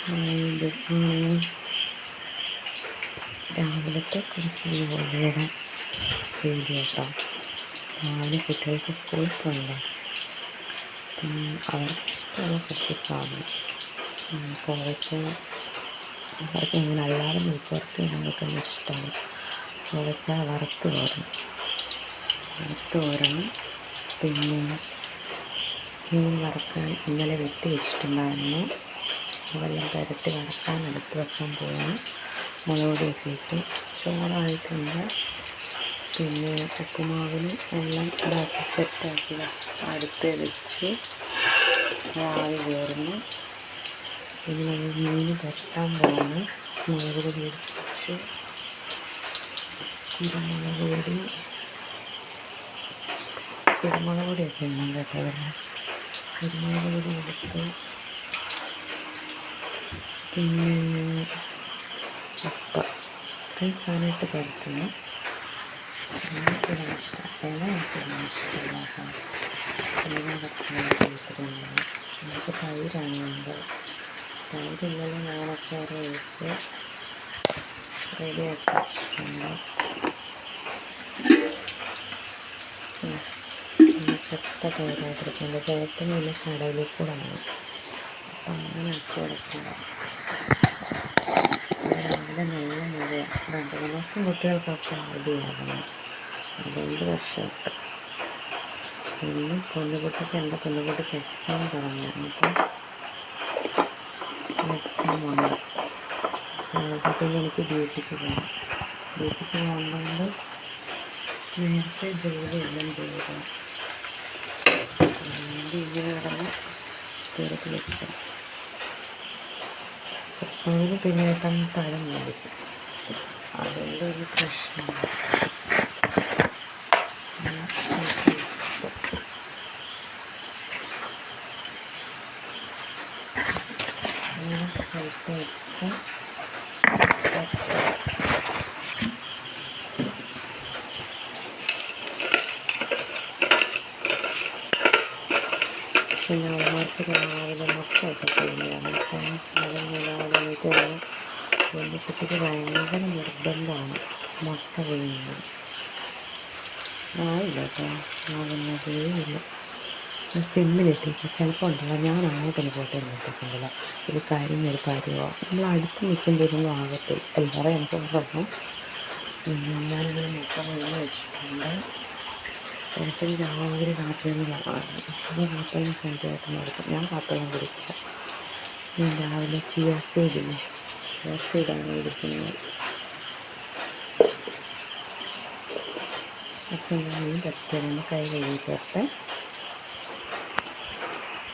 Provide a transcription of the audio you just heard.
ഇത് രാവിലത്തെ കുറച്ച് ഉള്ളിയുടെ വീഡിയോ കേട്ടോ. രാവിലെ കുട്ടികൾക്ക് സ്കൂളിൽ പോകണ്ടേ, അവർക്ക് ഇഷ്ടമുള്ള കുറച്ച് സാധനം കോവയ്ക്ക. അവർക്ക് ഇങ്ങനെ അല്ലാതെ മെഴുക്കുവരട്ടി ഞങ്ങൾക്കൊന്നും ഇഷ്ടമാണ്. കോവയ്ക്ക വറുത്ത് തോരണം. പിന്നെ മീൻ വറുക്കാൻ ഇന്നലെ വെട്ടി വെച്ചിട്ടുണ്ടായിരുന്നു. അതെല്ലാം പുരട്ടി വറുക്കാൻ എടുത്ത് വെക്കാൻ പോവാണ്. മുളക് പൊടിയൊക്കെ ഇട്ട് ചോറായിട്ടുണ്ട്. പിന്നെ ഉപ്പുമാവിന് എല്ലാം ഇതാക്കി സെറ്റാക്കി അടുത്ത് വെച്ച് ആവി കയറുന്നു. പിന്നെ നമ്മൾ മീൻ പുരട്ടാൻ പോവാണ്. മുളക് പൊടി എടുത്ത് കുരുമുളക് പൊടിയൊക്കെ വേണം കേട്ടോ. കുരുമുളക് പൊടി എടുത്ത് പിന്നെ ഉപ്പ് ഇത്രയും സാധനമായിട്ട് പുരട്ടുന്നു. എനിക്കിടാൻ ഇഷ്ടമില്ല, എനിക്കിടാൻ ഇഷ്ടമില്ല കേട്ടോ. തേങ്ങ കൊടുത്തിട്ടുണ്ട്. നമുക്ക് തൈരാണ് വേണ്ടത്. തൈരില്ലെങ്കിൽ നാളൊക്കെ ഒഴിച്ച് റെഡിയാക്കി വെച്ചിട്ടുണ്ട്. ചത്ത തൈരായിട്ടെടുക്കുന്നത് ചേട്ടന് പിന്നെ കടയിലേക്ക് കൂടെ ആണ്. അപ്പം അങ്ങനെ ആക്കി കൊടുക്കുന്നത്. രാവിലെ നല്ല മഴയാണ്. 2-3 ദിവസം കുട്ടികൾക്കൊക്കെ അവധിയാകണം. അതുകൊണ്ട് രക്ഷപ്പെട്ടു. പിന്നെ പൊന്നുകുട്ടിക്ക് എൻ്റെ പൊന്നുകുട്ടിക്ക് എക്സാം തുടങ്ങിയാണ്. അപ്പം എക്സാമുണ്ട്. പിന്നെ എനിക്ക് ഡ്യൂട്ടിക്ക് പോകണം. ഡ്യൂട്ടിക്ക് പോകുന്നതുകൊണ്ട് നേരത്തെ ജോലി എല്ലാം ചെയ്യണം. അതുകൊണ്ട് ഇങ്ങനെ കിടന്ന് തീരത്ത് വെക്കണം. എപ്പോഴും പിന്നെ തരം മേടിക്കും. അതുകൊണ്ട് ഒരു പ്രശ്നമാണ്. അങ്ങനെ സ്ഥലത്ത് വെച്ച് പിന്നെ അവർക്ക് രാവിലെ മുട്ടയൊക്കെ ചെയ്യുന്നതാണ്. അപ്പം അതിന് രാവിലെ എൻ്റെ കുട്ടിക്ക് ഭയങ്കര നിർബന്ധമാണ് മുട്ട ചെയ്യുന്നത്. ആയില്ല കേട്ടോ, ആവുന്നതേ ഇല്ല. സിമ്മിലിട്ടിട്ട് ചിലപ്പോൾ ഉണ്ടല്ലോ, ഞാൻ അങ്ങോട്ടൊന്ന് പോട്ടെ നോക്കിയിട്ടുണ്ടല്ലോ, ഇത് കരിഞ്ഞൊരു കാര്യമോ നമ്മൾ അടുത്ത് നിൽക്കുമ്പോഴൊന്നും ആകത്തില്ല. എല്ലാവരും എനിക്ക് പറഞ്ഞു. ഞാനിങ്ങനെ മുട്ട കൊണ്ടു വെച്ചിട്ടുണ്ട്. എനിക്ക് രാവിലെ കാപ്പിയൊന്നും കാണാറുണ്ട്. അപ്പോൾ കാപ്പിയെല്ലാം സന്ധ്യയായിട്ട് നടക്കും. ഞാൻ കാപ്പിയെല്ലാം കുടിക്കില്ല. ഞാൻ രാവിലെ ചിയ സീഡാണ് കുടിക്കുന്നത്. അപ്പം ഞാൻ പറ്റിയൊന്ന് കൈ കഴുകി ചേർത്ത്